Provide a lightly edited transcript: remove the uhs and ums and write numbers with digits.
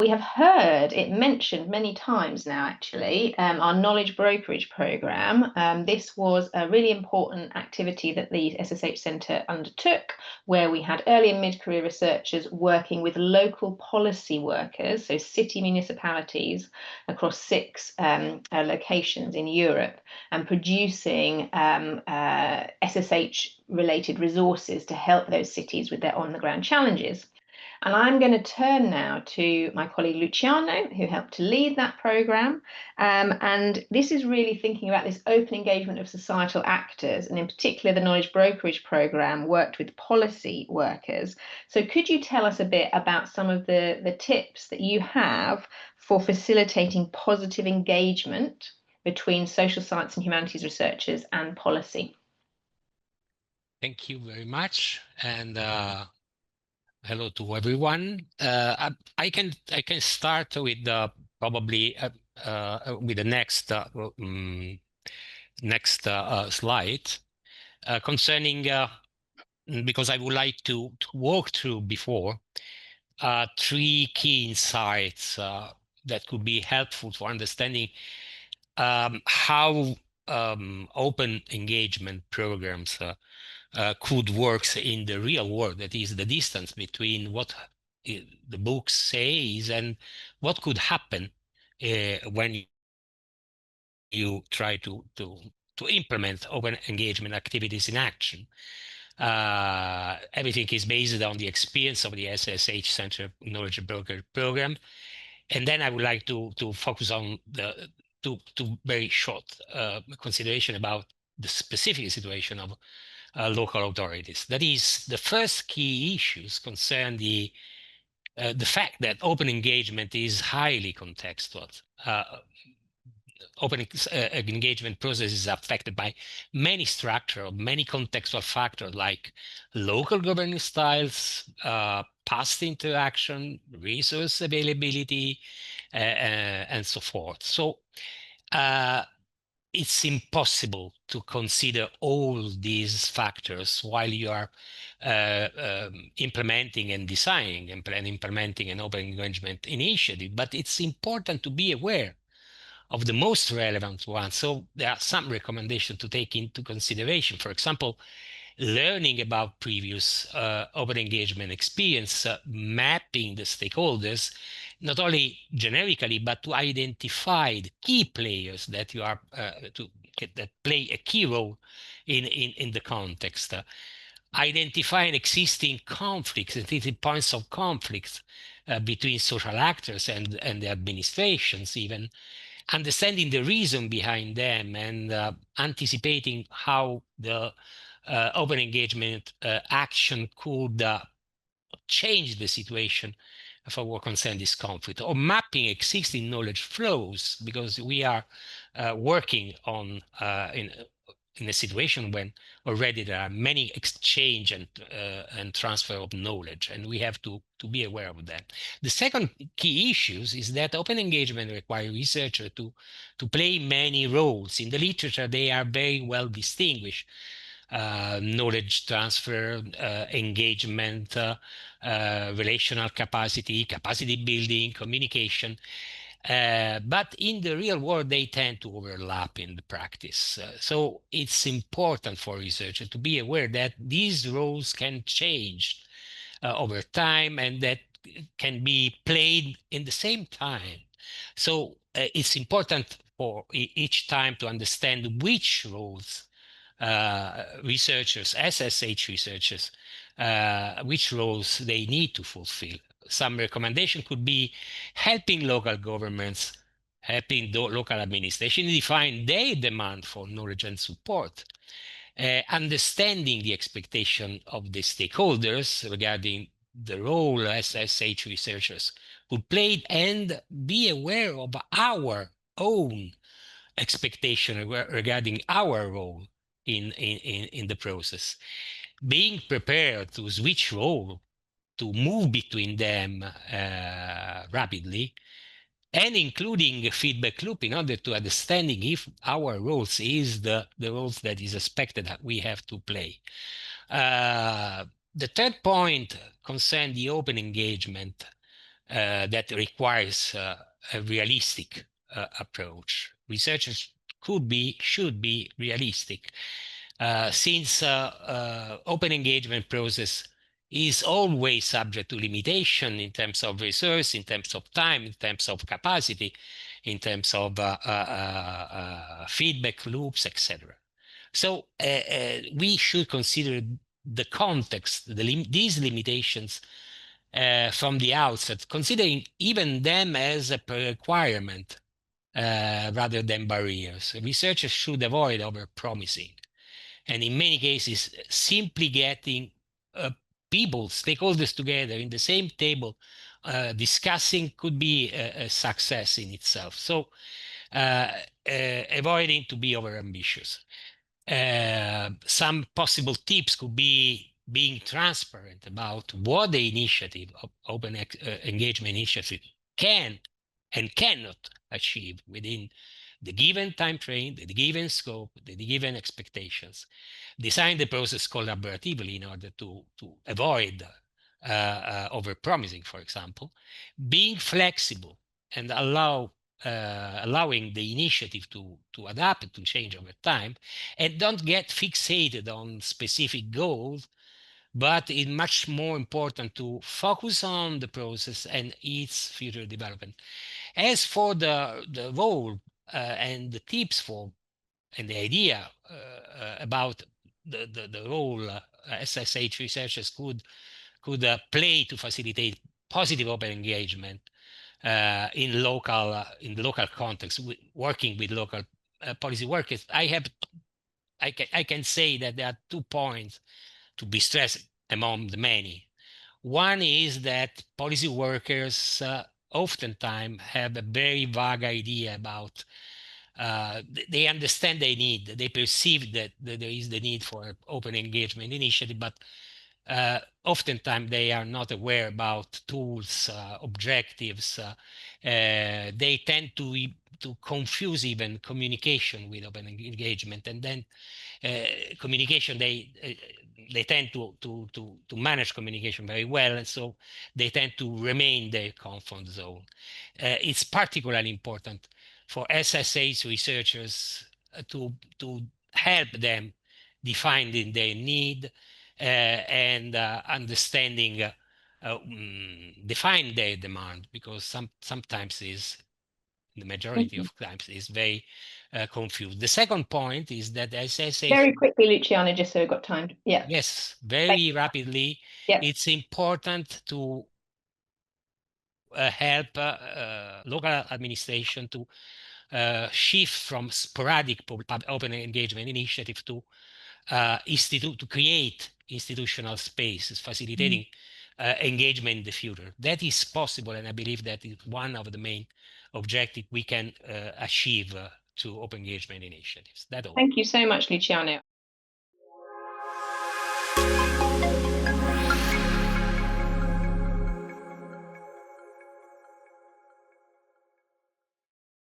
We have heard it mentioned many times now, actually, our knowledge brokerage program. This was a really important activity that the SSH Centre undertook, where we had early and mid-career researchers working with local policy workers, so city municipalities across 6 locations in Europe, and producing SSH-related resources to help those cities with their on-the-ground challenges. And I'm going to turn now to my colleague Luciano, who helped to lead that programme. And this is really thinking about this open engagement of societal actors, and in particular, the Knowledge Brokerage programme worked with policy workers. So could you tell us a bit about some of the tips that you have for facilitating positive engagement between social science and humanities researchers and policy? Thank you very much. And hello to everyone. I can start with probably with the next slide concerning because I would like to walk through before 3 key insights that could be helpful for understanding how open engagement programs could work in the real world. That is the distance between what the book says and what could happen when you try to implement open engagement activities in action. Everything is based on the experience of the SSH Center Knowledge Broker program. And then I would like to focus on the two very short consideration about the specific situation of local authorities. That is, the first key issues concern the fact that open engagement is highly contextual. Open engagement process is affected by many structural, many contextual factors like local governance styles, past interaction, resource availability, and so forth. So it's impossible to consider all these factors while you are implementing and designing and implementing an open engagement initiative, but it's important to be aware of the most relevant ones. So there are some recommendations to take into consideration. For example, learning about previous open engagement experience, mapping the stakeholders, not only generically, but to identify the key players that you are that play a key role in the context. Identifying existing conflicts, existing points of conflict between social actors and the administrations, even understanding the reason behind them, and anticipating how the open engagement action could change the situation for what concerns this conflict, or mapping existing knowledge flows, because we are working on in a situation when already there are many exchange and transfer of knowledge, and we have to be aware of that. The second key issue is that open engagement requires researchers to play many roles. In the literature, they are very well distinguished. Knowledge transfer, engagement, relational capacity, capacity building, communication. But in the real world, they tend to overlap in the practice. So it's important for researchers to be aware that these roles can change over time, and that can be played in the same time. So it's important for each time to understand which roles researchers, SSH researchers, which roles they need to fulfill. Some recommendation could be helping local governments, helping the local administration define their demand for knowledge and support, understanding the expectation of the stakeholders regarding the role SSH researchers could play, and be aware of our own expectation regarding our role in the process. Being prepared to switch role, to move between them rapidly, and including a feedback loop in order to understanding if our roles is the roles that is expected that we have to play. The third point concerns the open engagement that requires a realistic approach. Researchers should be realistic, since open engagement process is always subject to limitation in terms of resource, in terms of time, in terms of capacity, in terms of feedback loops, etc. So we should consider the context, these limitations from the outset, considering even them as a requirement rather than barriers. Researchers should avoid over-promising, and in many cases, simply getting people, stakeholders together in the same table discussing could be a success in itself. So avoiding to be over-ambitious. Some possible tips could be being transparent about what the initiative of open engagement initiative can and cannot achieve within the given time frame, the given scope, the given expectations. Design the process collaboratively in order to avoid over-promising, for example. Being flexible and allowing the initiative to adapt, to change over time, and don't get fixated on specific goals, but it's much more important to focus on the process and its future development. As for the role and the tips for and the idea about the role SSH researchers could play to facilitate positive open engagement in the local context, working with local policy workers, I can say that there are 2 points to be stressed among the many. One is that policy workers oftentimes have a very vague idea about, they understand they perceive that there is the need for open engagement initiative, but oftentimes they are not aware about tools, objectives. They tend to confuse even communication with open engagement, and then communication, they tend to manage communication very well, and so they tend to remain their comfort zone. It's particularly important for SSH researchers to help them defining their need and understanding, define their demand, because sometimes the majority of times is very confused. The second point is that SSH... Very quickly, Luciano, just so we've got time. Yeah. Yes, very rapidly. Yeah. It's important to help local administration to shift from sporadic open engagement initiative to create institutional spaces, facilitating engagement in the future. That is possible, and I believe that is one of the main objectives we can achieve to open engagement initiatives. That's all. Thank you so much, Luciano.